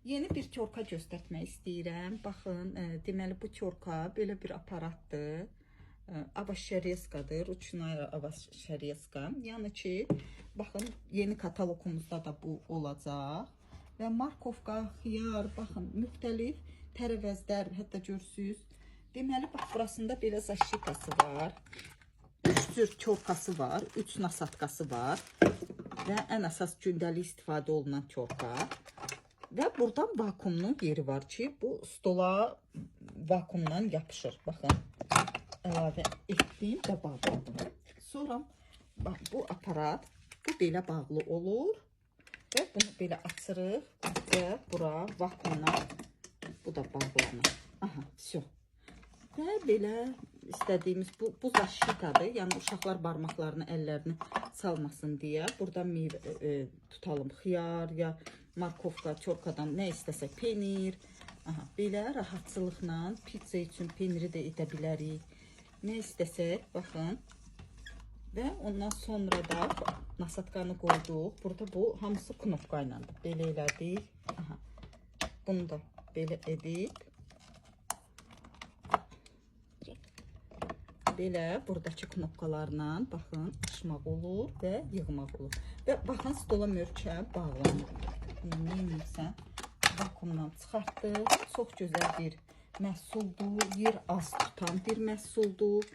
Yeni bir körka göstərmək istəyirəm. Baxın, deməli bu körka belə bir aparatdır. Avasherezkadır, rучная avasherezka. Yəni ki, baxın, yeni katalogumuzda da bu olacaq. Və markovka, xiyar, baxın, müxtəlif tərəvəzlər, hətta görürsünüz. Deməli, bax, burasında belə zaşikası var. 3 cür körkası var, 3 nasatkası var. Və ən əsas gündəlik istifadə olunan körka. Və buradan vakuumlu yeri var ki, bu stola vakuumdan yapışır. Baxın, əlavə etdim və bağladım. Sonra bax, bu aparat bu belə bağlı olur və bunu belə açırıq və bura vakuumla bu da bağlanır. Aha, все. Və belə istədiyimiz bu zaşikadır. Yəni uşaqlar barmaqlarını, əllərini salmasın deyə. Buradan tutalım xiyar ya markovka, körkadan nə istəsək, penir. Aha, belə rahatçılıqla pizza üçün peniri də edə bilərik. Nə istəsək, baxın. Və ondan sonra da nasatkanı qoyduq. Burada bu hamısı knopka ilə belə elədik. Aha. Bunu da belə edib. Belə buradakı knopkalarla baxın açmaq olur və yığmaq olur. Və baxın stola möhkəm bağlanır. Neysə vakuumdan çıxartdıq. Çox gözəl bir məhsuldur. Yer az tutan bir məhsuldur.